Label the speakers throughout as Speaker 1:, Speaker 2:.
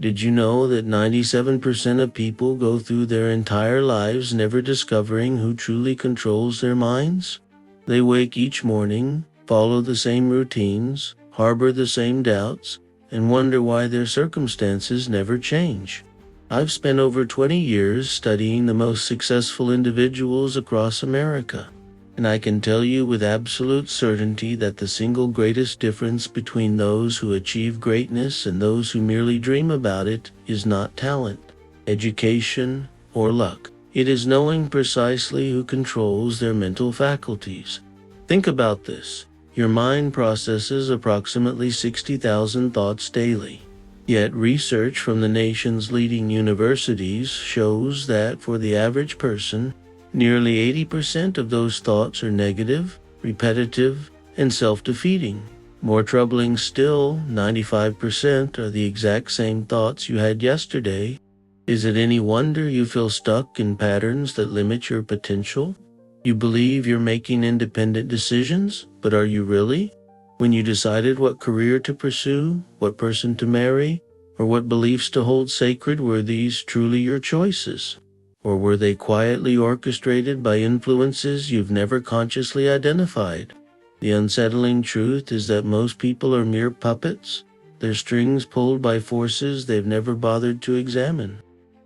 Speaker 1: Did you know that 97% of people go through their entire lives never discovering who truly controls their minds? They wake each morning, follow the same routines, harbor the same doubts, and wonder why their circumstances never change. I've spent over 20 years studying the most successful individuals across America, and I can tell you with absolute certainty that the single greatest difference between those who achieve greatness and those who merely dream about it is not talent, education, or luck. It is knowing precisely who controls their mental faculties. Think about this. Your mind processes approximately 60,000 thoughts daily. Yet research from the nation's leading universities shows that for the average person, nearly 80% of those thoughts are negative, repetitive, and self-defeating. More troubling still, 95% are the exact same thoughts you had yesterday. Is it any wonder you feel stuck in patterns that limit your potential? You believe you're making independent decisions, but are you really? When you decided what career to pursue, what person to marry, or what beliefs to hold sacred, were these truly your choices? Or were they quietly orchestrated by influences you've never consciously identified? The unsettling truth is that most people are mere puppets, their strings pulled by forces they've never bothered to examine.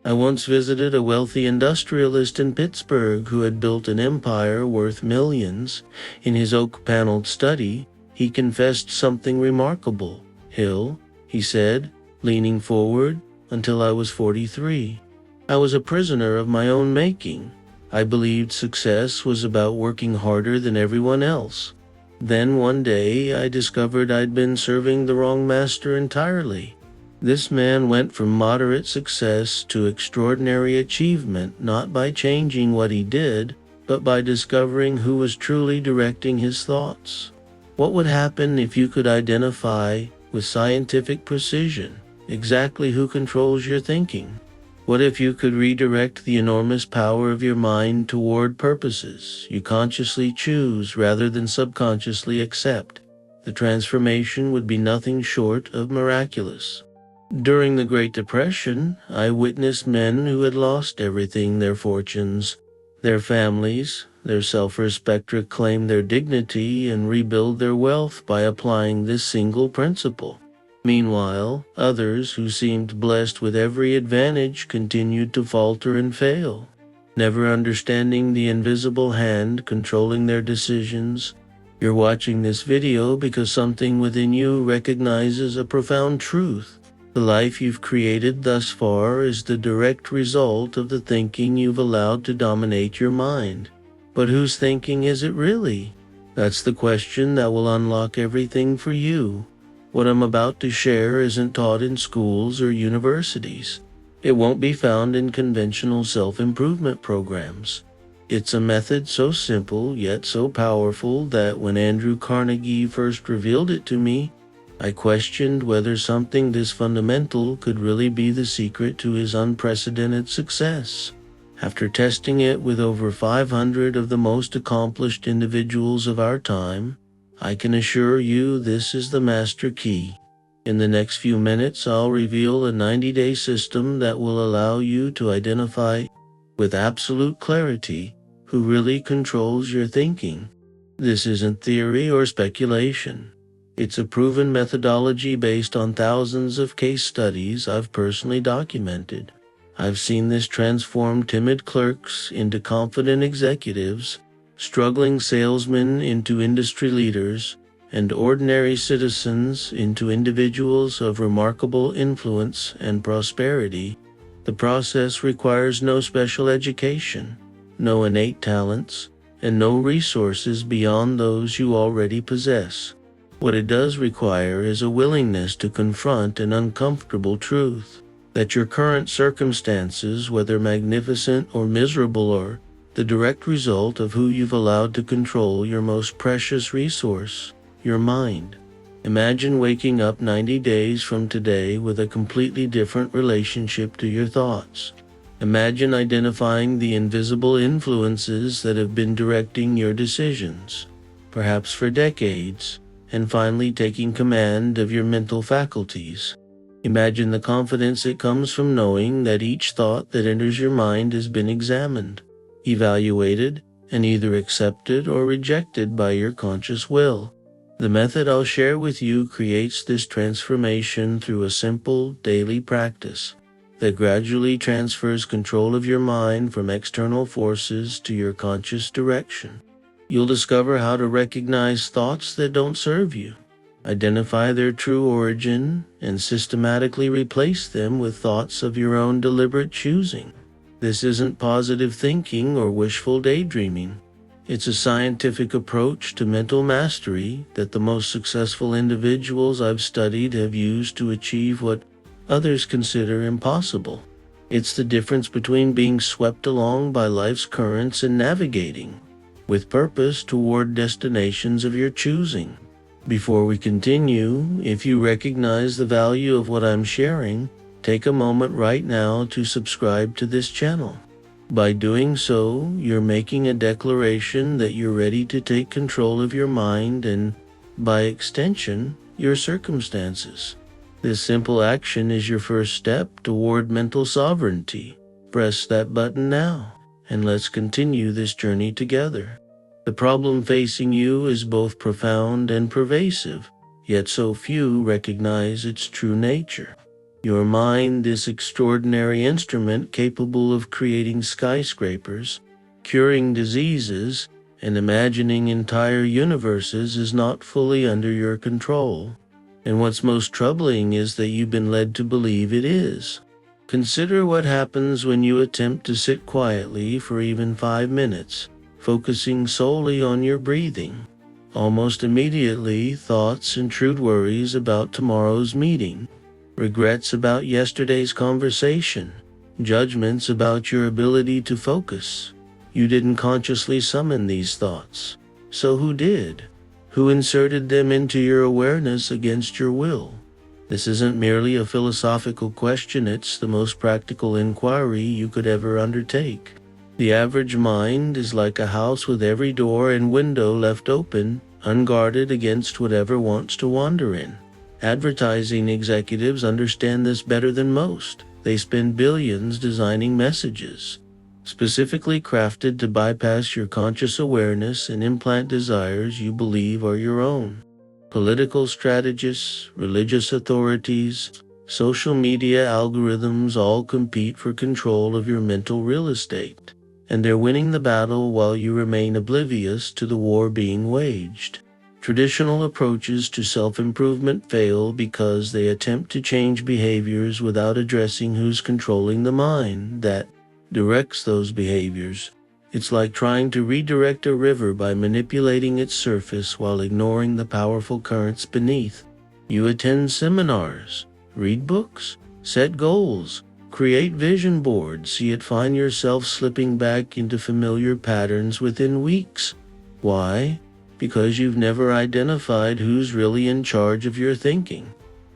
Speaker 1: I once visited a wealthy industrialist in Pittsburgh who had built an empire worth millions. In his oak-paneled study, he confessed something remarkable. "Hill," he said, leaning forward, "until I was 43. I was a prisoner of my own making. I believed success was about working harder than everyone else. Then one day I discovered I'd been serving the wrong master entirely." This man went from moderate success to extraordinary achievement not by changing what he did, but by discovering who was truly directing his thoughts. What would happen if you could identify, with scientific precision, exactly who controls your thinking? What if you could redirect the enormous power of your mind toward purposes you consciously choose rather than subconsciously accept? The transformation would be nothing short of miraculous. During the Great Depression, I witnessed men who had lost everything: their fortunes, their families, their self-respect, reclaim their dignity, and rebuild their wealth by applying this single principle. Meanwhile, others who seemed blessed with every advantage continued to falter and fail, never understanding the invisible hand controlling their decisions. You're watching this video because something within you recognizes a profound truth. The life you've created thus far is the direct result of the thinking you've allowed to dominate your mind. But whose thinking is it really? That's the question that will unlock everything for you. What I'm about to share isn't taught in schools or universities. It won't be found in conventional self-improvement programs. It's a method so simple yet so powerful that when Andrew Carnegie first revealed it to me, I questioned whether something this fundamental could really be the secret to his unprecedented success. After testing it with over 500 of the most accomplished individuals of our time, I can assure you this is the master key. In the next few minutes, I'll reveal a 90-day system that will allow you to identify, with absolute clarity, who really controls your thinking. This isn't theory or speculation. It's a proven methodology based on thousands of case studies I've personally documented. I've seen this transform timid clerks into confident executives, struggling salesmen into industry leaders, and ordinary citizens into individuals of remarkable influence and prosperity. The process requires no special education, no innate talents, and no resources beyond those you already possess. What it does require is a willingness to confront an uncomfortable truth, that your current circumstances, whether magnificent or miserable, are the direct result of who you've allowed to control your most precious resource, your mind. Imagine waking up 90 days from today with a completely different relationship to your thoughts. Imagine identifying the invisible influences that have been directing your decisions, perhaps for decades, and finally taking command of your mental faculties. Imagine the confidence that comes from knowing that each thought that enters your mind has been examined, evaluated, and either accepted or rejected by your conscious will. The method I'll share with you creates this transformation through a simple daily practice that gradually transfers control of your mind from external forces to your conscious direction. You'll discover how to recognize thoughts that don't serve you, identify their true origin, and systematically replace them with thoughts of your own deliberate choosing. This isn't positive thinking or wishful daydreaming. It's a scientific approach to mental mastery that the most successful individuals I've studied have used to achieve what others consider impossible. It's the difference between being swept along by life's currents and navigating with purpose toward destinations of your choosing. Before we continue, if you recognize the value of what I'm sharing, take a moment right now to subscribe to this channel. By doing so, you're making a declaration that you're ready to take control of your mind and, by extension, your circumstances. This simple action is your first step toward mental sovereignty. Press that button now, and let's continue this journey together. The problem facing you is both profound and pervasive, yet so few recognize its true nature. Your mind, this extraordinary instrument capable of creating skyscrapers, curing diseases, and imagining entire universes, is not fully under your control. And what's most troubling is that you've been led to believe it is. Consider what happens when you attempt to sit quietly for even 5 minutes, focusing solely on your breathing. Almost immediately, thoughts intrude: worries about tomorrow's meeting, regrets about yesterday's conversation, judgments about your ability to focus. You didn't consciously summon these thoughts. So who did? Who inserted them into your awareness against your will? This isn't merely a philosophical question, it's the most practical inquiry you could ever undertake. The average mind is like a house with every door and window left open, unguarded against whatever wants to wander in. Advertising executives understand this better than most. They spend billions designing messages specifically crafted to bypass your conscious awareness and implant desires you believe are your own. Political strategists, religious authorities, social media algorithms all compete for control of your mental real estate, and they're winning the battle while you remain oblivious to the war being waged. Traditional approaches to self-improvement fail because they attempt to change behaviors without addressing who's controlling the mind that directs those behaviors. It's like trying to redirect a river by manipulating its surface while ignoring the powerful currents beneath. You attend seminars, read books, set goals, create vision boards, yet find yourself slipping back into familiar patterns within weeks. Why? Because you've never identified who's really in charge of your thinking.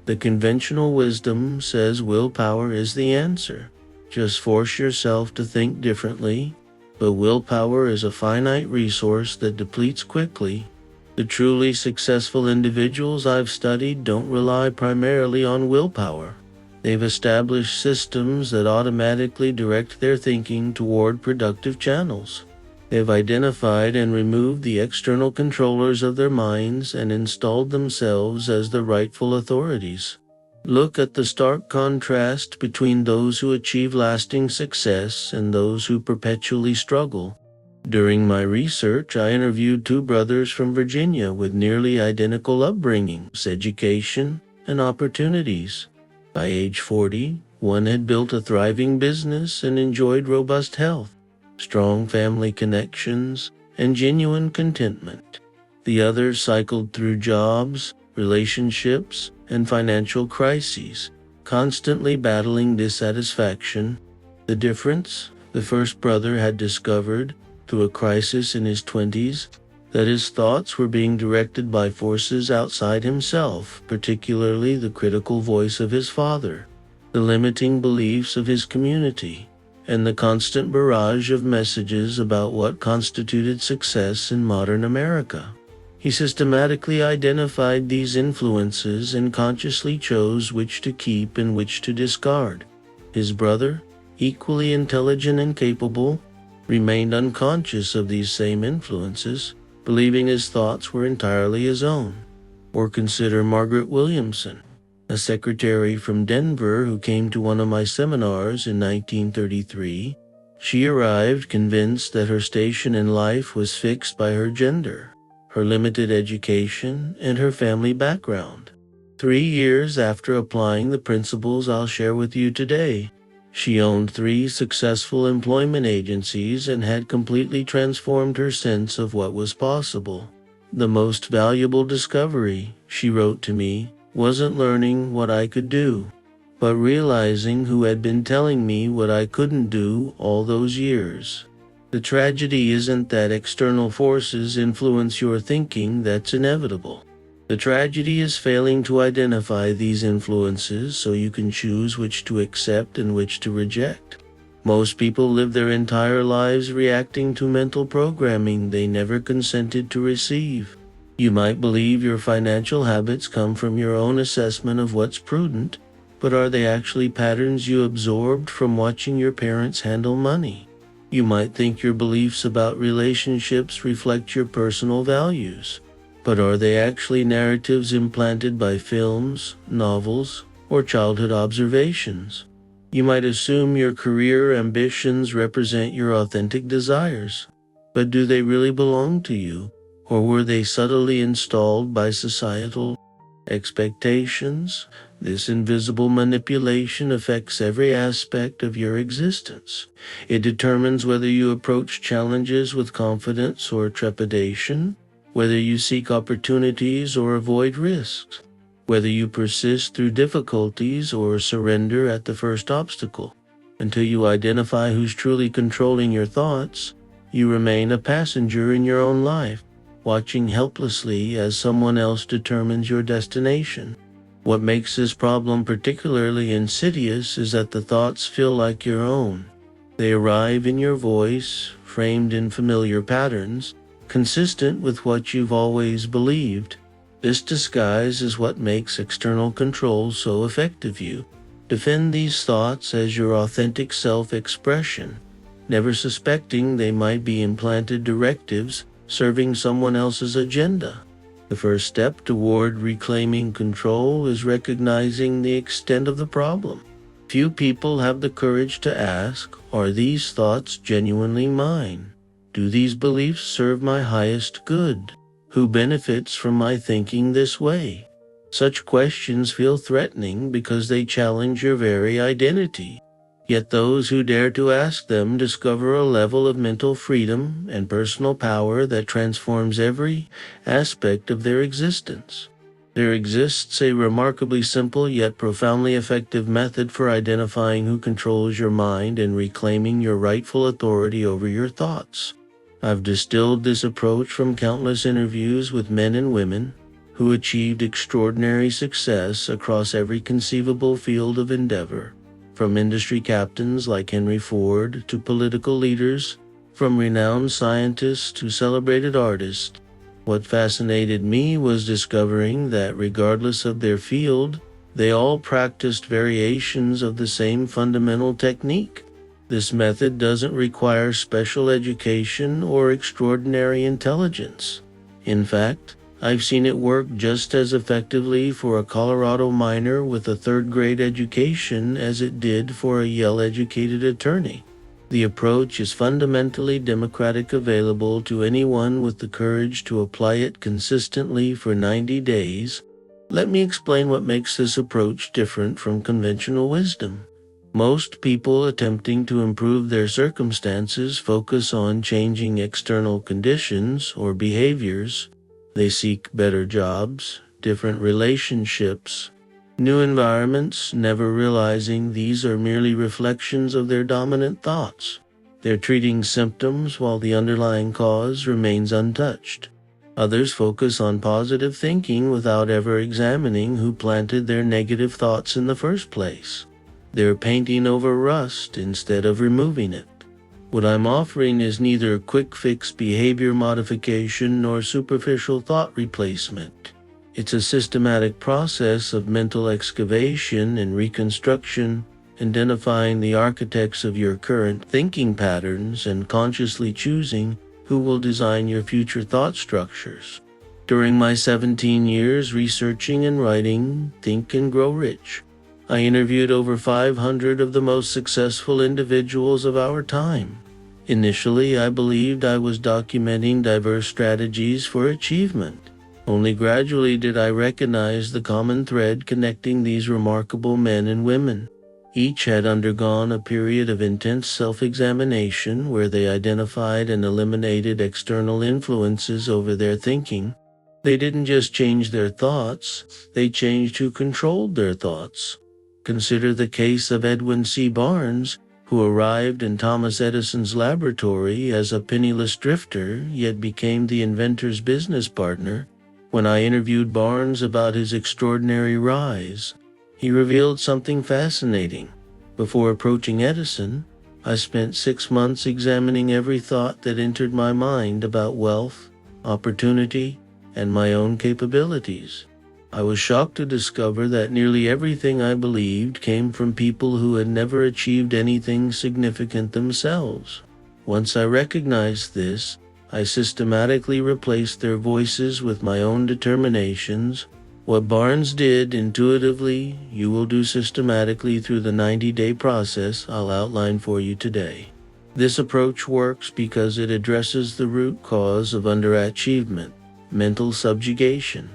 Speaker 1: The conventional wisdom says willpower is the answer. Just force yourself to think differently, but willpower is a finite resource that depletes quickly. The truly successful individuals I've studied don't rely primarily on willpower. They've established systems that automatically direct their thinking toward productive channels. They've identified and removed the external controllers of their minds and installed themselves as the rightful authorities. Look at the stark contrast between those who achieve lasting success and those who perpetually struggle. During my research, I interviewed 2 brothers from Virginia with nearly identical upbringings, education, and opportunities. By age 40, one had built a thriving business and enjoyed robust health, strong family connections, and genuine contentment. The other cycled through jobs, relationships, and financial crises, constantly battling dissatisfaction. The difference? The first brother had discovered, through a crisis in his 20s, that his thoughts were being directed by forces outside himself, particularly the critical voice of his father, the limiting beliefs of his community, and the constant barrage of messages about what constituted success in modern America. He systematically identified these influences and consciously chose which to keep and which to discard. His brother, equally intelligent and capable, remained unconscious of these same influences, believing his thoughts were entirely his own. Or consider Margaret Williamson, a secretary from Denver who came to one of my seminars in 1933. She arrived convinced that her station in life was fixed by her gender, her limited education, and her family background. 3 years after applying the principles I'll share with you today, she owned 3 successful employment agencies and had completely transformed her sense of what was possible. The most valuable discovery, she wrote to me, wasn't learning what I could do, but realizing who had been telling me what I couldn't do all those years. The tragedy isn't that external forces influence your thinking, that's inevitable. The tragedy is failing to identify these influences so you can choose which to accept and which to reject. Most people live their entire lives reacting to mental programming they never consented to receive. You might believe your financial habits come from your own assessment of what's prudent, but are they actually patterns you absorbed from watching your parents handle money? You might think your beliefs about relationships reflect your personal values, but are they actually narratives implanted by films, novels, or childhood observations? You might assume your career ambitions represent your authentic desires, but do they really belong to you, or were they subtly installed by societal expectations? This invisible manipulation affects every aspect of your existence. It determines whether you approach challenges with confidence or trepidation, whether you seek opportunities or avoid risks, whether you persist through difficulties or surrender at the first obstacle. Until you identify who's truly controlling your thoughts, you remain a passenger in your own life, watching helplessly as someone else determines your destination. What makes this problem particularly insidious is that the thoughts feel like your own. They arrive in your voice, framed in familiar patterns, consistent with what you've always believed. This disguise is what makes external control so effective. You defend these thoughts as your authentic self-expression, never suspecting they might be implanted directives serving someone else's agenda. The first step toward reclaiming control is recognizing the extent of the problem. Few people have the courage to ask, are these thoughts genuinely mine? Do these beliefs serve my highest good? Who benefits from my thinking this way? Such questions feel threatening because they challenge your very identity. Yet those who dare to ask them discover a level of mental freedom and personal power that transforms every aspect of their existence. There exists a remarkably simple yet profoundly effective method for identifying who controls your mind and reclaiming your rightful authority over your thoughts. I've distilled this approach from countless interviews with men and women who achieved extraordinary success across every conceivable field of endeavor. From industry captains like Henry Ford to political leaders, from renowned scientists to celebrated artists, what fascinated me was discovering that regardless of their field, they all practiced variations of the same fundamental technique. This method doesn't require special education or extraordinary intelligence. In fact, I've seen it work just as effectively for a Colorado miner with a third-grade education as it did for a Yale-educated attorney. The approach is fundamentally democratic, available to anyone with the courage to apply it consistently for 90 days. Let me explain what makes this approach different from conventional wisdom. Most people attempting to improve their circumstances focus on changing external conditions or behaviors. They seek better jobs, different relationships, new environments, never realizing these are merely reflections of their dominant thoughts. They're treating symptoms while the underlying cause remains untouched. Others focus on positive thinking without ever examining who planted their negative thoughts in the first place. They're painting over rust instead of removing it. What I'm offering is neither quick fix behavior modification nor superficial thought replacement. It's a systematic process of mental excavation and reconstruction, identifying the architects of your current thinking patterns and consciously choosing who will design your future thought structures. During my 17 years researching and writing Think and Grow Rich, I interviewed over 500 of the most successful individuals of our time. Initially, I believed I was documenting diverse strategies for achievement. Only gradually did I recognize the common thread connecting these remarkable men and women. Each had undergone a period of intense self-examination where they identified and eliminated external influences over their thinking. They didn't just change their thoughts, they changed who controlled their thoughts. Consider the case of Edwin C. Barnes, who arrived in Thomas Edison's laboratory as a penniless drifter, yet became the inventor's business partner. When I interviewed Barnes about his extraordinary rise, he revealed something fascinating. Before approaching Edison, I spent 6 months examining every thought that entered my mind about wealth, opportunity, and my own capabilities. I was shocked to discover that nearly everything I believed came from people who had never achieved anything significant themselves. Once I recognized this, I systematically replaced their voices with my own determinations. What Barnes did intuitively, you will do systematically through the 90-day process I'll outline for you today. This approach works because it addresses the root cause of underachievement: mental subjugation.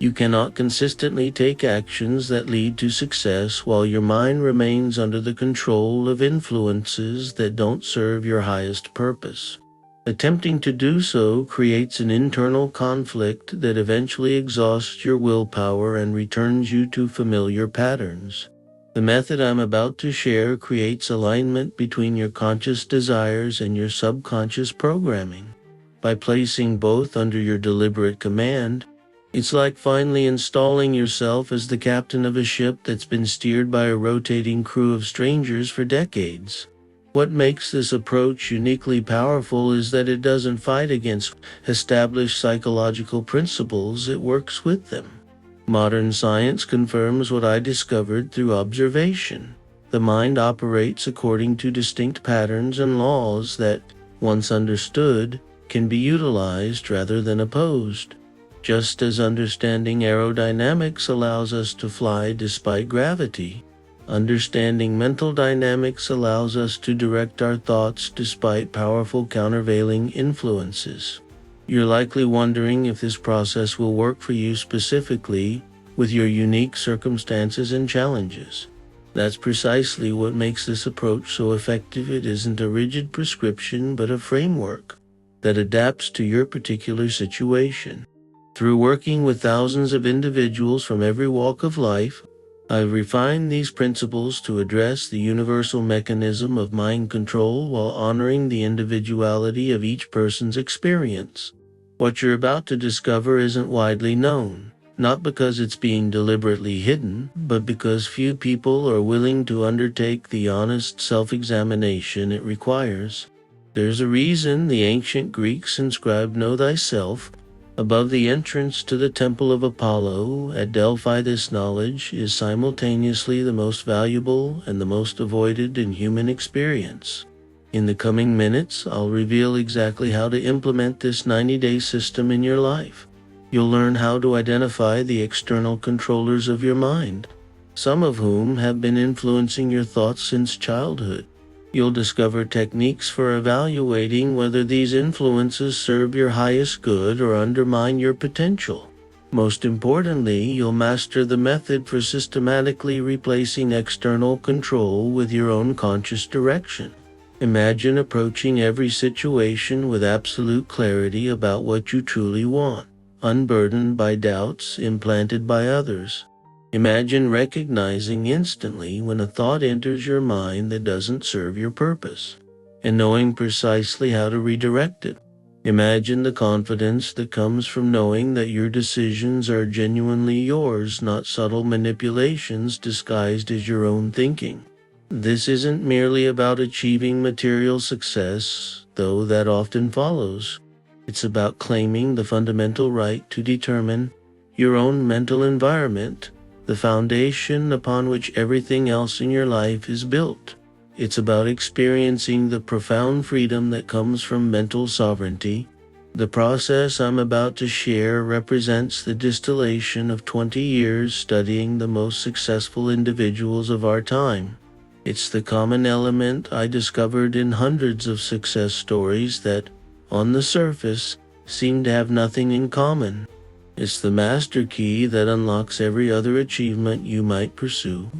Speaker 1: You cannot consistently take actions that lead to success while your mind remains under the control of influences that don't serve your highest purpose. Attempting to do so creates an internal conflict that eventually exhausts your willpower and returns you to familiar patterns. The method I'm about to share creates alignment between your conscious desires and your subconscious programming. By placing both under your deliberate command, it's like finally installing yourself as the captain of a ship that's been steered by a rotating crew of strangers for decades. What makes this approach uniquely powerful is that it doesn't fight against established psychological principles, it works with them. Modern science confirms what I discovered through observation. The mind operates according to distinct patterns and laws that, once understood, can be utilized rather than opposed. Just as understanding aerodynamics allows us to fly despite gravity, understanding mental dynamics allows us to direct our thoughts despite powerful countervailing influences. You're likely wondering if this process will work for you specifically with your unique circumstances and challenges. That's precisely what makes this approach so effective. It isn't a rigid prescription, but a framework that adapts to your particular situation. Through working with thousands of individuals from every walk of life, I've refined these principles to address the universal mechanism of mind control while honoring the individuality of each person's experience. What you're about to discover isn't widely known, not because it's being deliberately hidden, but because few people are willing to undertake the honest self-examination it requires. There's a reason the ancient Greeks inscribed "Know thyself" above the entrance to the Temple of Apollo at Delphi. This knowledge is simultaneously the most valuable and the most avoided in human experience. In the coming minutes, I'll reveal exactly how to implement this 90-day system in your life. You'll learn how to identify the external controllers of your mind, some of whom have been influencing your thoughts since childhood. You'll discover techniques for evaluating whether these influences serve your highest good or undermine your potential. Most importantly, you'll master the method for systematically replacing external control with your own conscious direction. Imagine approaching every situation with absolute clarity about what you truly want, unburdened by doubts implanted by others. Imagine recognizing instantly when a thought enters your mind that doesn't serve your purpose, and knowing precisely how to redirect it. Imagine the confidence that comes from knowing that your decisions are genuinely yours, not subtle manipulations disguised as your own thinking. This isn't merely about achieving material success, though that often follows. It's about claiming the fundamental right to determine your own mental environment, the foundation upon which everything else in your life is built. It's about experiencing the profound freedom that comes from mental sovereignty. The process I'm about to share represents the distillation of 20 years studying the most successful individuals of our time. It's the common element I discovered in hundreds of success stories that, on the surface, seem to have nothing in common. It's the master key that unlocks every other achievement you might pursue.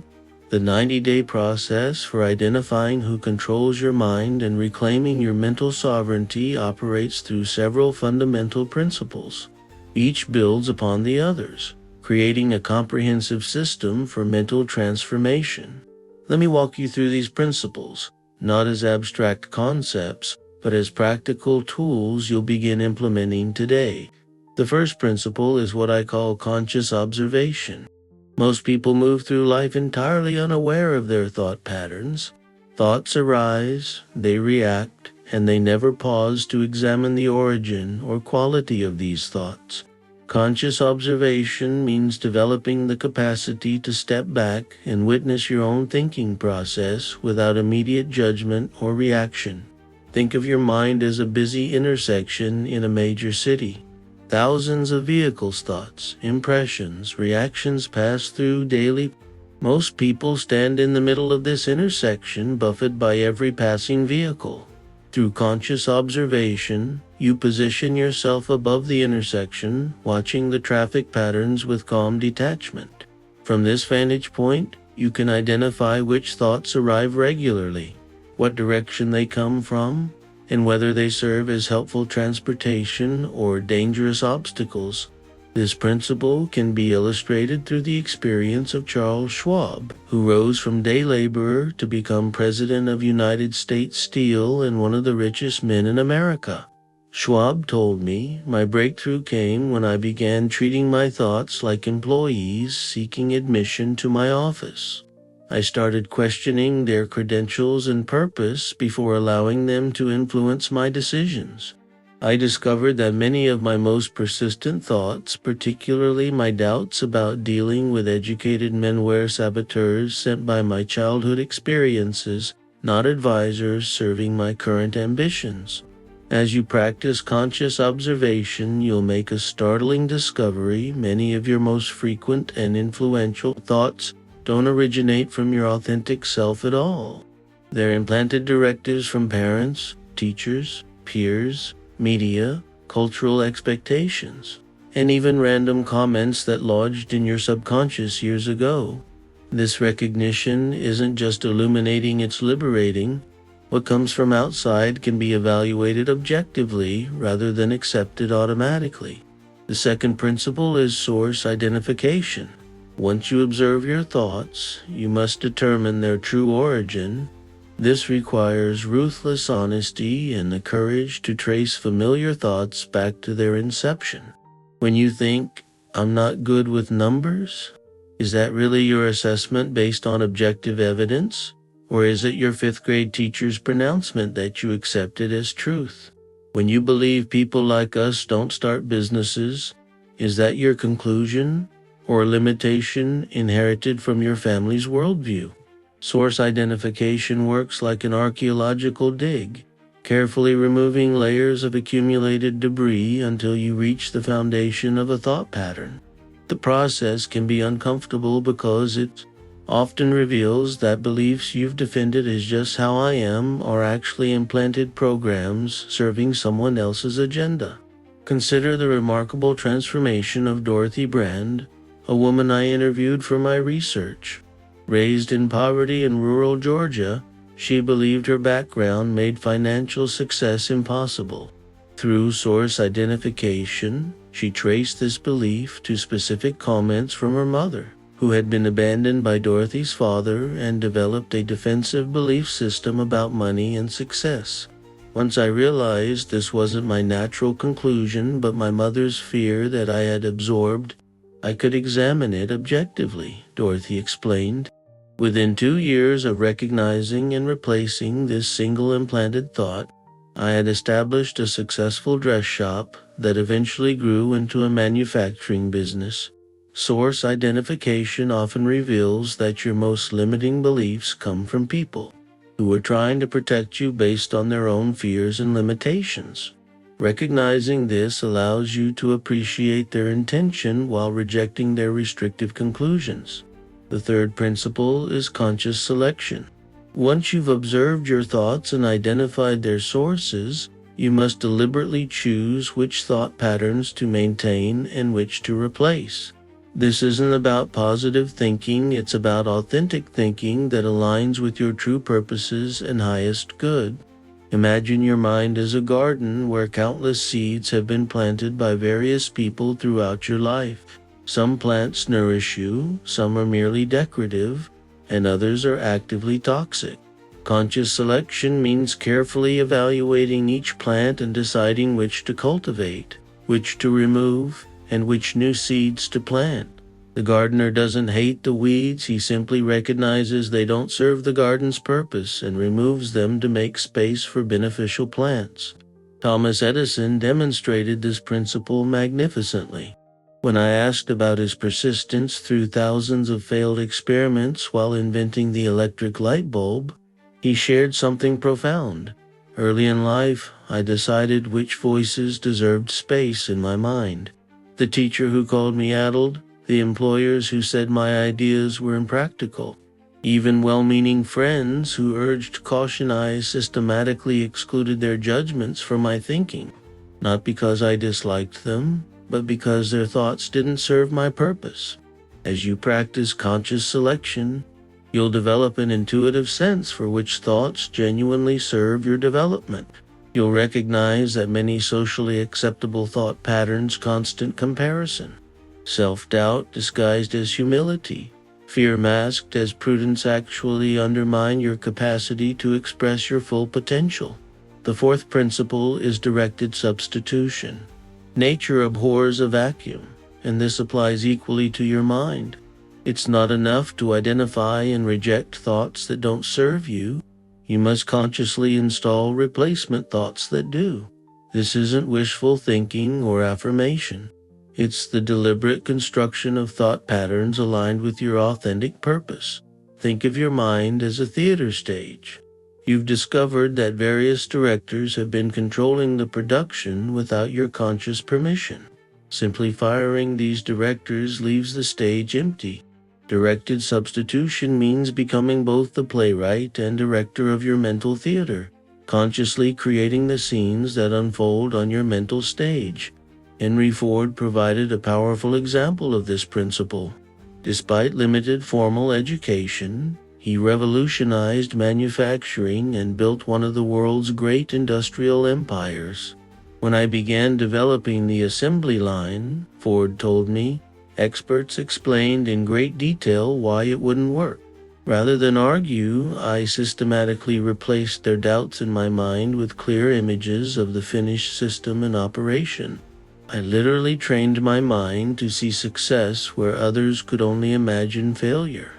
Speaker 1: The 90-day process for identifying who controls your mind and reclaiming your mental sovereignty operates through several fundamental principles. Each builds upon the others, creating a comprehensive system for mental transformation. Let me walk you through these principles, not as abstract concepts, but as practical tools you'll begin implementing today. The first principle is what I call conscious observation. Most people move through life entirely unaware of their thought patterns. Thoughts arise, they react, and they never pause to examine the origin or quality of these thoughts. Conscious observation means developing the capacity to step back and witness your own thinking process without immediate judgment or reaction. Think of your mind as a busy intersection in a major city. Thousands of vehicles, thoughts, impressions, reactions pass through daily. Most people stand in the middle of this intersection, buffeted by every passing vehicle. Through conscious observation, you position yourself above the intersection, watching the traffic patterns with calm detachment. From this vantage point, you can identify which thoughts arrive regularly, what direction they come from, and whether they serve as helpful transportation or dangerous obstacles. This principle can be illustrated through the experience of Charles Schwab, who rose from day laborer to become president of United States Steel and one of the richest men in America. Schwab told me, "My breakthrough came when I began treating my thoughts like employees seeking admission to my office. I started questioning their credentials and purpose before allowing them to influence my decisions. I discovered that many of my most persistent thoughts, particularly my doubts about dealing with educated men, were saboteurs sent by my childhood experiences, not advisors serving my current ambitions." As you practice conscious observation, you'll make a startling discovery. Many of your most frequent and influential thoughts don't originate from your authentic self at all. They're implanted directives from parents, teachers, peers, media, cultural expectations, and even random comments that lodged in your subconscious years ago. This recognition isn't just illuminating, it's liberating. What comes from outside can be evaluated objectively rather than accepted automatically. The second principle is source identification. Once you observe your thoughts, you must determine their true origin. This requires ruthless honesty and the courage to trace familiar thoughts back to their inception. When you think, "I'm not good with numbers," is that really your assessment based on objective evidence? Or is it your fifth-grade teacher's pronouncement that you accepted as truth? When you believe people like us don't start businesses, is that your conclusion or a limitation inherited from your family's worldview? Source identification works like an archaeological dig, carefully removing layers of accumulated debris until you reach the foundation of a thought pattern. The process can be uncomfortable because it often reveals that beliefs you've defended as just how I am are actually implanted programs serving someone else's agenda. Consider the remarkable transformation of Dorothy Brand, a woman I interviewed for my research. Raised in poverty in rural Georgia, she believed her background made financial success impossible. Through source identification, she traced this belief to specific comments from her mother, who had been abandoned by Dorothy's father, and developed a defensive belief system about money and success. Once I realized this wasn't my natural conclusion but my mother's fear that I had absorbed, I could examine it objectively, Dorothy explained. Within 2 years of recognizing and replacing this single implanted thought, I had established a successful dress shop that eventually grew into a manufacturing business. Source identification often reveals that your most limiting beliefs come from people who are trying to protect you based on their own fears and limitations. Recognizing this allows you to appreciate their intention while rejecting their restrictive conclusions. The third principle is conscious selection. Once you've observed your thoughts and identified their sources, you must deliberately choose which thought patterns to maintain and which to replace. This isn't about positive thinking, it's about authentic thinking that aligns with your true purposes and highest good. Imagine your mind as a garden where countless seeds have been planted by various people throughout your life. Some plants nourish you, some are merely decorative, and others are actively toxic. Conscious selection means carefully evaluating each plant and deciding which to cultivate, which to remove, and which new seeds to plant. The gardener doesn't hate the weeds, he simply recognizes they don't serve the garden's purpose and removes them to make space for beneficial plants. Thomas Edison demonstrated this principle magnificently. When I asked about his persistence through thousands of failed experiments while inventing the electric light bulb, he shared something profound. Early in life, I decided which voices deserved space in my mind. The teacher who called me addled, the employers who said my ideas were impractical, even well-meaning friends who urged caution. I systematically excluded their judgments from my thinking, not because I disliked them, but because their thoughts didn't serve my purpose. As you practice conscious selection, you'll develop an intuitive sense for which thoughts genuinely serve your development. You'll recognize that many socially acceptable thought patterns, constant comparison, self-doubt disguised as humility, fear masked as prudence, actually undermine your capacity to express your full potential. The fourth principle is directed substitution. Nature abhors a vacuum, and this applies equally to your mind. It's not enough to identify and reject thoughts that don't serve you. You must consciously install replacement thoughts that do. This isn't wishful thinking or affirmation. It's the deliberate construction of thought patterns aligned with your authentic purpose. Think of your mind as a theater stage. You've discovered that various directors have been controlling the production without your conscious permission. Simply firing these directors leaves the stage empty. Directed substitution means becoming both the playwright and director of your mental theater, consciously creating the scenes that unfold on your mental stage. Henry Ford provided a powerful example of this principle. Despite limited formal education, he revolutionized manufacturing and built one of the world's great industrial empires. When I began developing the assembly line, Ford told me, experts explained in great detail why it wouldn't work. Rather than argue, I systematically replaced their doubts in my mind with clear images of the finished system in operation. I literally trained my mind to see success where others could only imagine failure.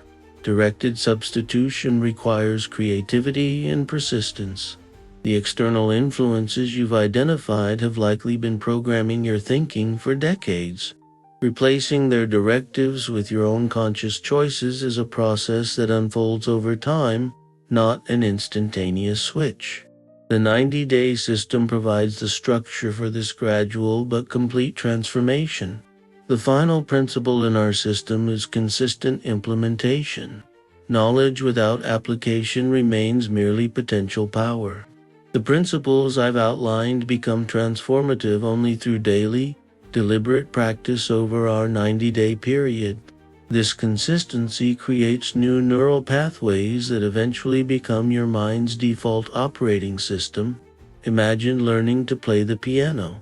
Speaker 1: Directed substitution requires creativity and persistence. The external influences you've identified have likely been programming your thinking for decades. Replacing their directives with your own conscious choices is a process that unfolds over time, not an instantaneous switch. The 90-day system provides the structure for this gradual but complete transformation. The final principle in our system is consistent implementation. Knowledge without application remains merely potential power. The principles I've outlined become transformative only through daily, deliberate practice over our 90-day period. This consistency creates new neural pathways that eventually become your mind's default operating system. Imagine learning to play the piano.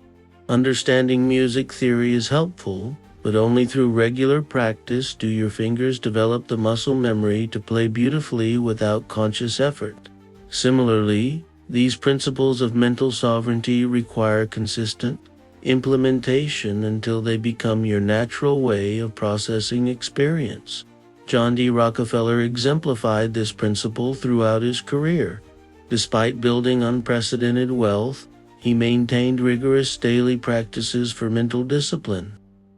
Speaker 1: Understanding music theory is helpful, but only through regular practice do your fingers develop the muscle memory to play beautifully without conscious effort. Similarly, these principles of mental sovereignty require consistent implementation until they become your natural way of processing experience. John D. Rockefeller exemplified this principle throughout his career. Despite building unprecedented wealth, he maintained rigorous daily practices for mental discipline.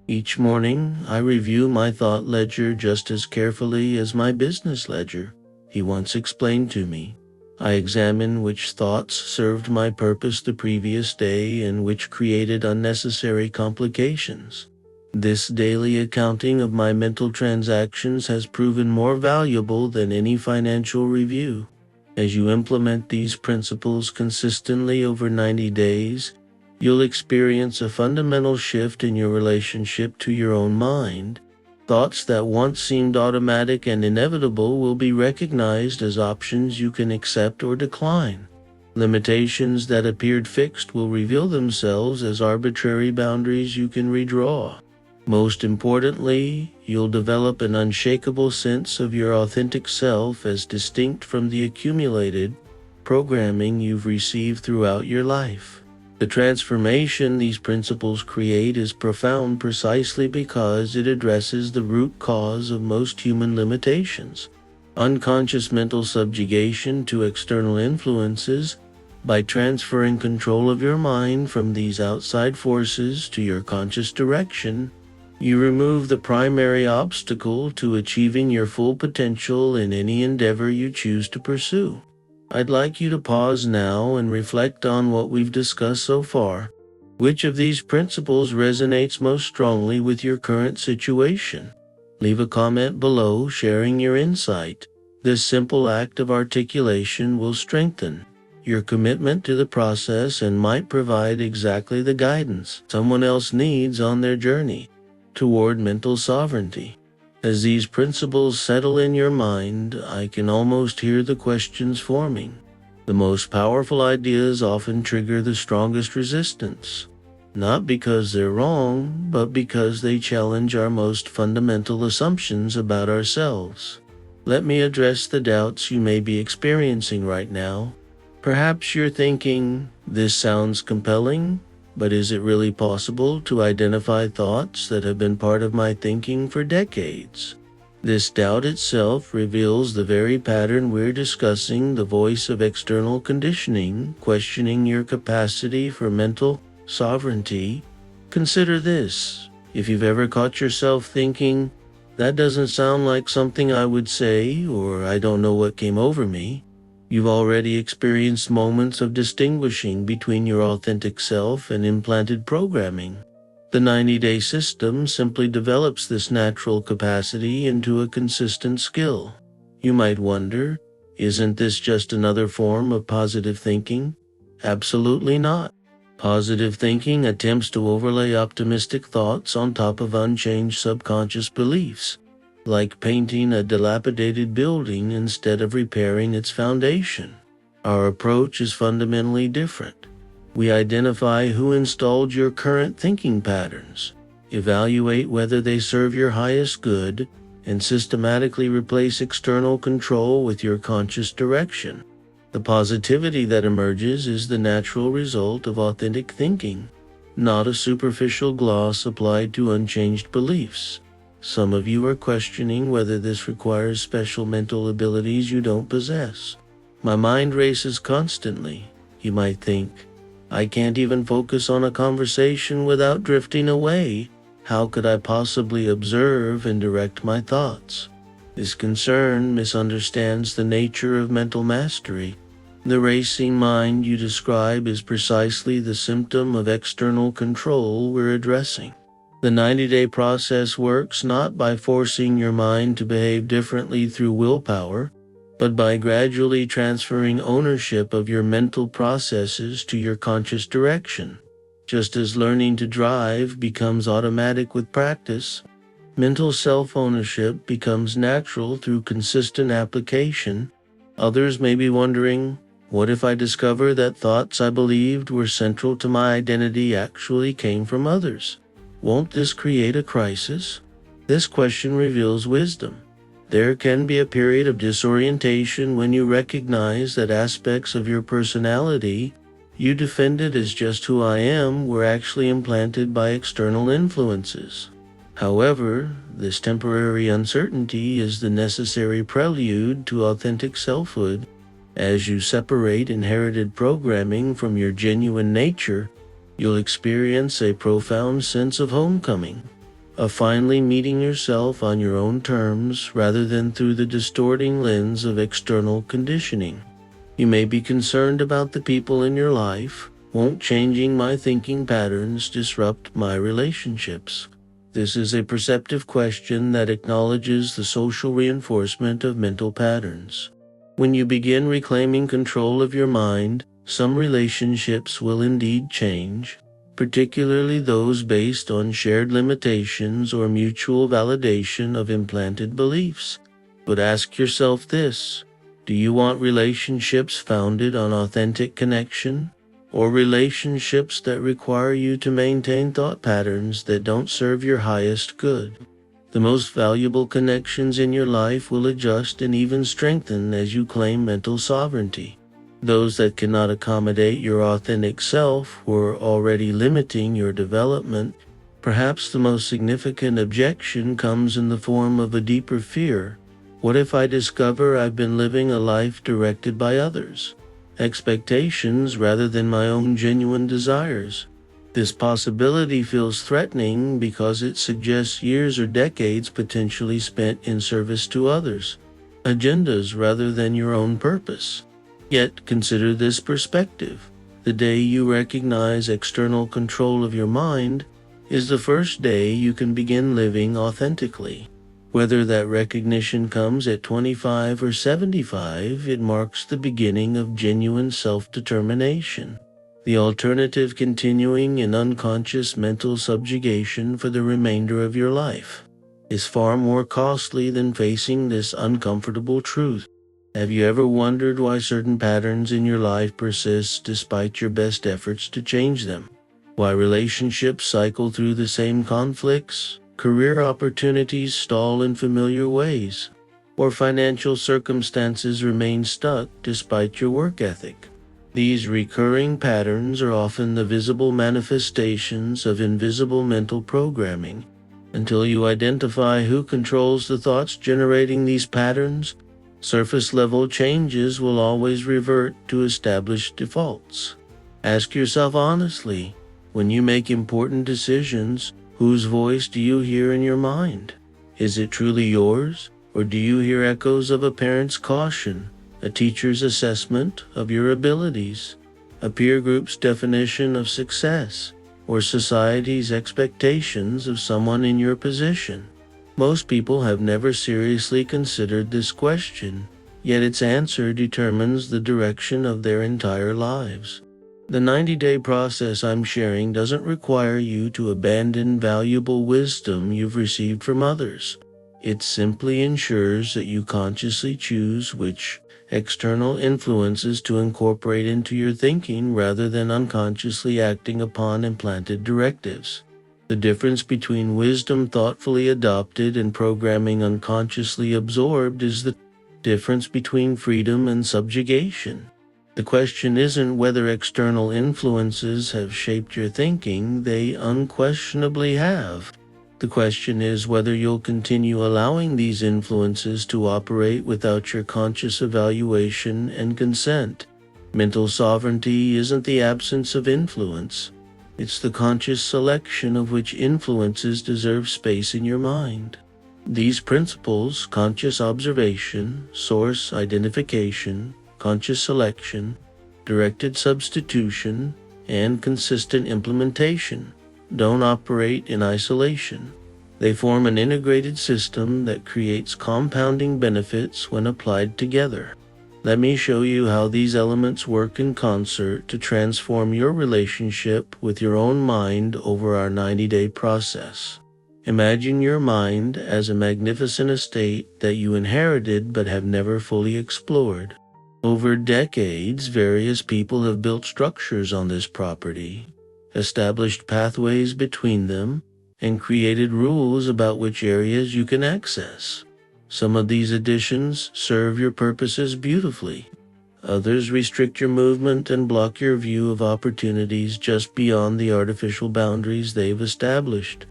Speaker 1: Each morning, I review my thought ledger just as carefully as my business ledger, he once explained to me. I examine which thoughts served my purpose the previous day and which created unnecessary complications. This daily accounting of my mental transactions has proven more valuable than any financial review. As you implement these principles consistently over 90 days, you'll experience a fundamental shift in your relationship to your own mind. Thoughts that once seemed automatic and inevitable will be recognized as options you can accept or decline. Limitations that appeared fixed will reveal themselves as arbitrary boundaries you can redraw. Most importantly, you'll develop an unshakable sense of your authentic self as distinct from the accumulated programming you've received throughout your life. The transformation these principles create is profound precisely because it addresses the root cause of most human limitations: unconscious mental subjugation to external influences. By transferring control of your mind from these outside forces to your conscious direction, you remove the primary obstacle to achieving your full potential in any endeavor you choose to pursue. I'd like you to pause now and reflect on what we've discussed so far. Which of these principles resonates most strongly with your current situation? Leave a comment below sharing your insight. This simple act of articulation will strengthen your commitment to the process and might provide exactly the guidance someone else needs on their journey toward mental sovereignty. As these principles settle in your mind, I can almost hear the questions forming. The most powerful ideas often trigger the strongest resistance, not because they're wrong, but because they challenge our most fundamental assumptions about ourselves. Let me address the doubts you may be experiencing right now. Perhaps you're thinking, this sounds compelling, but is it really possible to identify thoughts that have been part of my thinking for decades? This doubt itself reveals the very pattern we're discussing, the voice of external conditioning, questioning your capacity for mental sovereignty. Consider this: if you've ever caught yourself thinking, that doesn't sound like something I would say, or I don't know what came over me, you've already experienced moments of distinguishing between your authentic self and implanted programming. The 90-day system simply develops this natural capacity into a consistent skill. You might wonder, isn't this just another form of positive thinking? Absolutely not. Positive thinking attempts to overlay optimistic thoughts on top of unchanged subconscious beliefs, like painting a dilapidated building instead of repairing its foundation. Our approach is fundamentally different. We identify who installed your current thinking patterns, evaluate whether they serve your highest good, and systematically replace external control with your conscious direction. The positivity that emerges is the natural result of authentic thinking, not a superficial gloss applied to unchanged beliefs. Some of you are questioning whether this requires special mental abilities you don't possess. My mind races constantly, you might think. I can't even focus on a conversation without drifting away. How could I possibly observe and direct my thoughts? This concern misunderstands the nature of mental mastery. The racing mind you describe is precisely the symptom of external control we're addressing. The 90-day process works not by forcing your mind to behave differently through willpower, but by gradually transferring ownership of your mental processes to your conscious direction. Just as learning to drive becomes automatic with practice, mental self-ownership becomes natural through consistent application. Others may be wondering, what if I discover that thoughts I believed were central to my identity actually came from others? Won't this create a crisis? This question reveals wisdom. There can be a period of disorientation when you recognize that aspects of your personality you defended as just who I am were actually implanted by external influences. However, this temporary uncertainty is the necessary prelude to authentic selfhood. As you separate inherited programming from your genuine nature, you'll experience a profound sense of homecoming, of finally meeting yourself on your own terms rather than through the distorting lens of external conditioning. You may be concerned about the people in your life. Won't changing my thinking patterns disrupt my relationships? This is a perceptive question that acknowledges the social reinforcement of mental patterns. When you begin reclaiming control of your mind, some relationships will indeed change, particularly those based on shared limitations or mutual validation of implanted beliefs. But ask yourself this: do you want relationships founded on authentic connection, or relationships that require you to maintain thought patterns that don't serve your highest good? The most valuable connections in your life will adjust and even strengthen as you claim mental sovereignty. Those that cannot accommodate your authentic self were already limiting your development. Perhaps the most significant objection comes in the form of a deeper fear. What if I discover I've been living a life directed by others' expectations rather than my own genuine desires? This possibility feels threatening because it suggests years or decades potentially spent in service to others' agendas rather than your own purpose. Yet consider this perspective. The day you recognize external control of your mind is the first day you can begin living authentically. Whether that recognition comes at 25 or 75, it marks the beginning of genuine self-determination. The alternative, continuing in unconscious mental subjugation for the remainder of your life, is far more costly than facing this uncomfortable truth. Have you ever wondered why certain patterns in your life persist despite your best efforts to change them? Why relationships cycle through the same conflicts, career opportunities stall in familiar ways, or financial circumstances remain stuck despite your work ethic? These recurring patterns are often the visible manifestations of invisible mental programming. Until you identify who controls the thoughts generating these patterns, surface-level changes will always revert to established defaults. Ask yourself honestly, when you make important decisions, whose voice do you hear in your mind? Is it truly yours, or do you hear echoes of a parent's caution, a teacher's assessment of your abilities, a peer group's definition of success, or society's expectations of someone in your position? Most people have never seriously considered this question, yet its answer determines the direction of their entire lives. The 90-day process I'm sharing doesn't require you to abandon valuable wisdom you've received from others. It simply ensures that you consciously choose which external influences to incorporate into your thinking rather than unconsciously acting upon implanted directives. The difference between wisdom thoughtfully adopted and programming unconsciously absorbed is the difference between freedom and subjugation. The question isn't whether external influences have shaped your thinking; they unquestionably have. The question is whether you'll continue allowing these influences to operate without your conscious evaluation and consent. Mental sovereignty isn't the absence of influence. It's the conscious selection of which influences deserve space in your mind. These principles, conscious observation, source identification, conscious selection, directed substitution, and consistent implementation, don't operate in isolation. They form an integrated system that creates compounding benefits when applied together. Let me show you how these elements work in concert to transform your relationship with your own mind over our 90-day process. Imagine your mind as a magnificent estate that you inherited but have never fully explored. Over decades, various people have built structures on this property, established pathways between them, and created rules about which areas you can access. Some of these additions serve your purposes beautifully. Others restrict your movement and block your view of opportunities just beyond the artificial boundaries they've established.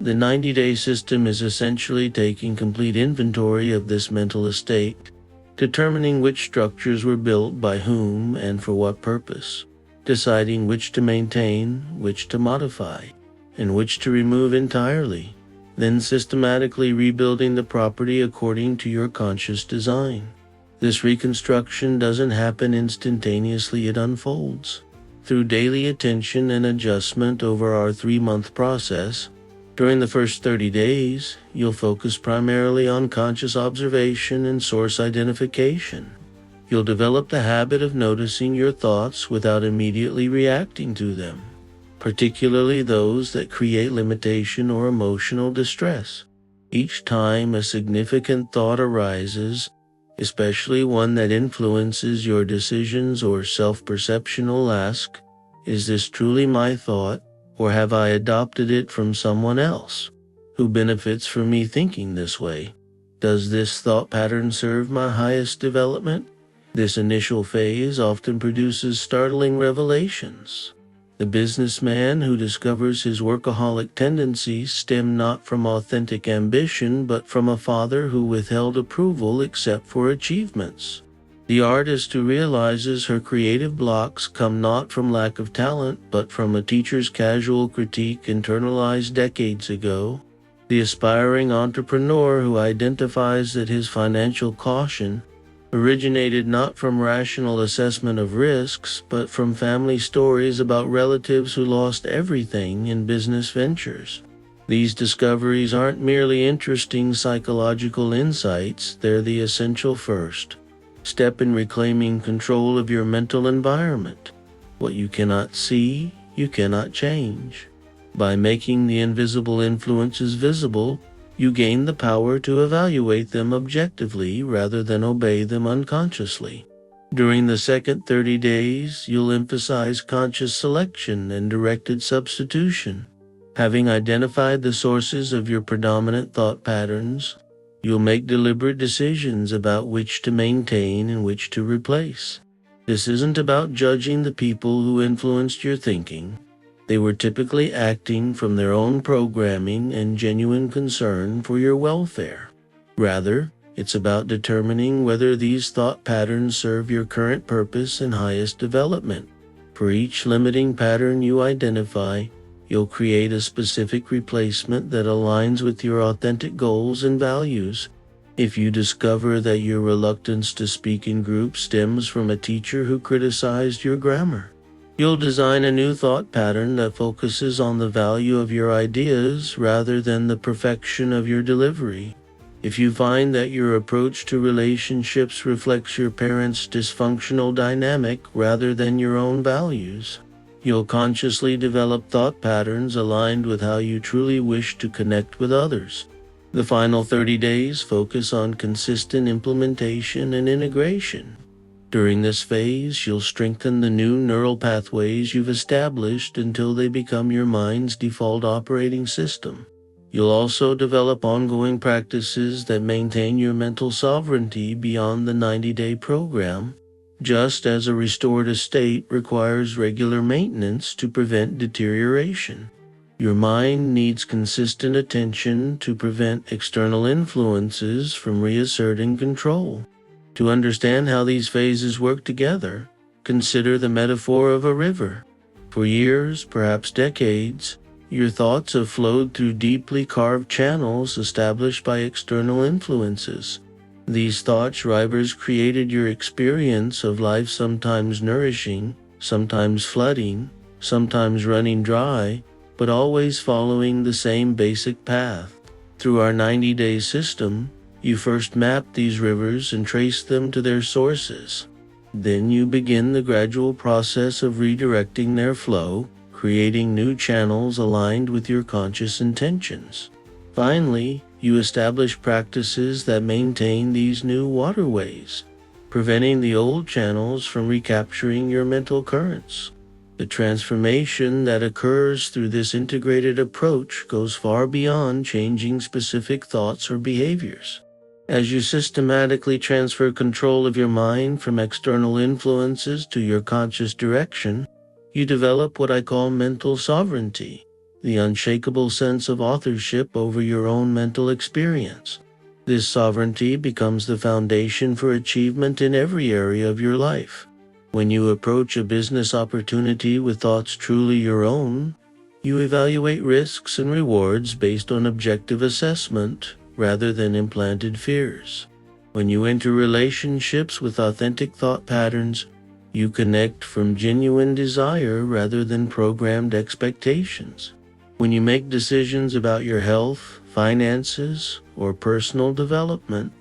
Speaker 1: The 90-day system is essentially taking complete inventory of this mental estate, determining which structures were built by whom and for what purpose, deciding which to maintain, which to modify, and which to remove entirely, then systematically rebuilding the property according to your conscious design. This reconstruction doesn't happen instantaneously, it unfolds through daily attention and adjustment over our 3-month process. During the first 30 days, you'll focus primarily on conscious observation and source identification. You'll develop the habit of noticing your thoughts without immediately reacting to them, particularly those that create limitation or emotional distress. Each time a significant thought arises, especially one that influences your decisions or self-perception, you'll ask, "Is this truly my thought? Or have I adopted it from someone else? Who benefits from me thinking this way? Does this thought pattern serve my highest development?" This initial phase often produces startling revelations. The businessman who discovers his workaholic tendencies stem not from authentic ambition but from a father who withheld approval except for achievements. The artist who realizes her creative blocks come not from lack of talent but from a teacher's casual critique internalized decades ago. The aspiring entrepreneur who identifies that his financial caution originated not from rational assessment of risks but from family stories about relatives who lost everything in business ventures. These discoveries aren't merely interesting psychological insights, they're the essential first step in reclaiming control of your mental environment. What you cannot see, you cannot change. By making the invisible influences visible, you gain the power to evaluate them objectively rather than obey them unconsciously. During the second 30 days, you'll emphasize conscious selection and directed substitution. Having identified the sources of your predominant thought patterns, you'll make deliberate decisions about which to maintain and which to replace. This isn't about judging the people who influenced your thinking. They were typically acting from their own programming and genuine concern for your welfare. Rather, it's about determining whether these thought patterns serve your current purpose and highest development. For each limiting pattern you identify, you'll create a specific replacement that aligns with your authentic goals and values. If you discover that your reluctance to speak in groups stems from a teacher who criticized your grammar, you'll design a new thought pattern that focuses on the value of your ideas rather than the perfection of your delivery. If you find that your approach to relationships reflects your parents' dysfunctional dynamic rather than your own values, you'll consciously develop thought patterns aligned with how you truly wish to connect with others. The final 30 days focus on consistent implementation and integration. During this phase, you'll strengthen the new neural pathways you've established until they become your mind's default operating system. You'll also develop ongoing practices that maintain your mental sovereignty beyond the 90-day program, just as a restored estate requires regular maintenance to prevent deterioration. Your mind needs consistent attention to prevent external influences from reasserting control. To understand how these phases work together, consider the metaphor of a river. For years, perhaps decades, your thoughts have flowed through deeply carved channels established by external influences. These thought drivers created your experience of life, sometimes nourishing, sometimes flooding, sometimes running dry, but always following the same basic path. Through our 90-day system, you first map these rivers and trace them to their sources. Then you begin the gradual process of redirecting their flow, creating new channels aligned with your conscious intentions. Finally, you establish practices that maintain these new waterways, preventing the old channels from recapturing your mental currents. The transformation that occurs through this integrated approach goes far beyond changing specific thoughts or behaviors. As you systematically transfer control of your mind from external influences to your conscious direction, you develop what I call mental sovereignty. the unshakable sense of authorship over your own mental experience. This sovereignty becomes the foundation for achievement in every area of your life. When you approach a business opportunity with thoughts truly your own, you evaluate risks and rewards based on objective assessment rather than implanted fears. When you enter relationships with authentic thought patterns, you connect from genuine desire rather than programmed expectations. When you make decisions about your health, finances, or personal development,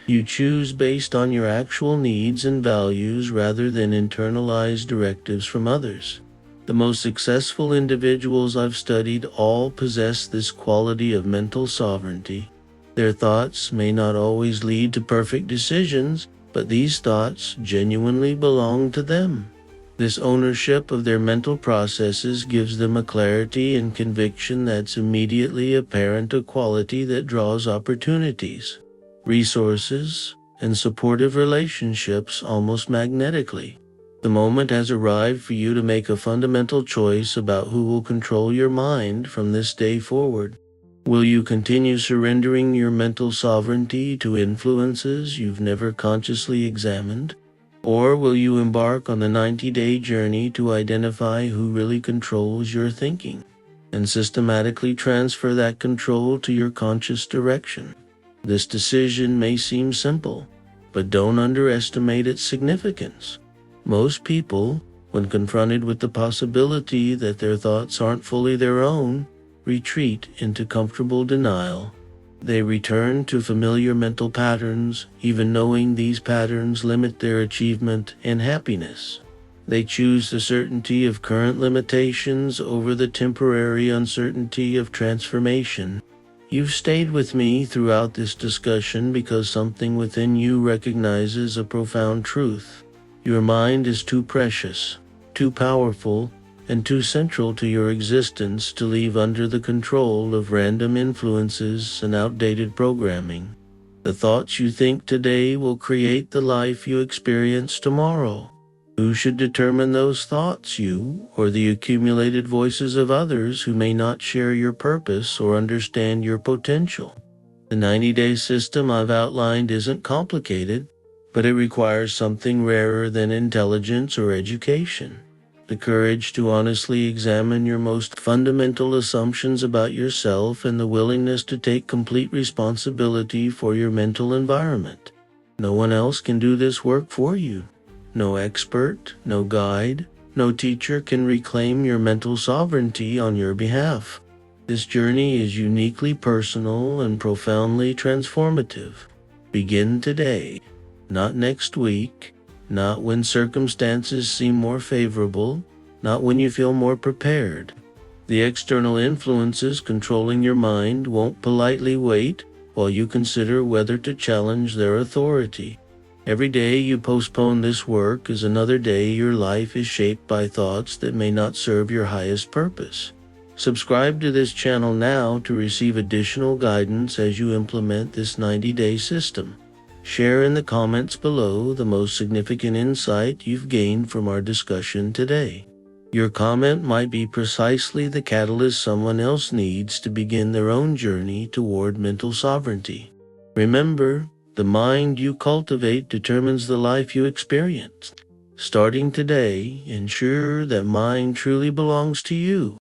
Speaker 1: you choose based on your actual needs and values rather than internalized directives from others. The most successful individuals I've studied all possess this quality of mental sovereignty. Their thoughts may not always lead to perfect decisions, but these thoughts genuinely belong to them. This ownership of their mental processes gives them a clarity and conviction that's immediately apparent, a quality that draws opportunities, resources, and supportive relationships almost magnetically. The moment has arrived for you to make a fundamental choice about who will control your mind from this day forward. Will you continue surrendering your mental sovereignty to influences you've never consciously examined? Or will you embark on the 90-day journey to identify who really controls your thinking and systematically transfer that control to your conscious direction? This decision may seem simple, but don't underestimate its significance. Most people, when confronted with the possibility that their thoughts aren't fully their own, retreat into comfortable denial. They return to familiar mental patterns, even knowing these patterns limit their achievement and happiness. They choose the certainty of current limitations over the temporary uncertainty of transformation. You've stayed with me throughout this discussion because something within you recognizes a profound truth. Your mind is too precious, too powerful, and too central to your existence to leave under the control of random influences and outdated programming. The thoughts you think today will create the life you experience tomorrow. Who should determine those thoughts, you or the accumulated voices of others who may not share your purpose or understand your potential? The 90-day system I've outlined isn't complicated, but it requires something rarer than intelligence or education. The courage to honestly examine your most fundamental assumptions about yourself and the willingness to take complete responsibility for your mental environment. No one else can do this work for you. No expert, no guide, no teacher can reclaim your mental sovereignty on your behalf. This journey is uniquely personal and profoundly transformative. Begin today, not next week. Not when circumstances seem more favorable, not when you feel more prepared. The external influences controlling your mind won't politely wait while you consider whether to challenge their authority. Every day you postpone this work is another day your life is shaped by thoughts that may not serve your highest purpose. Subscribe to this channel now to receive additional guidance as you implement this 90-day system. Share in the comments below the most significant insight you've gained from our discussion today. Your comment might be precisely the catalyst someone else needs to begin their own journey toward mental sovereignty. Remember, the mind you cultivate determines the life you experience. Starting today, ensure that mind truly belongs to you.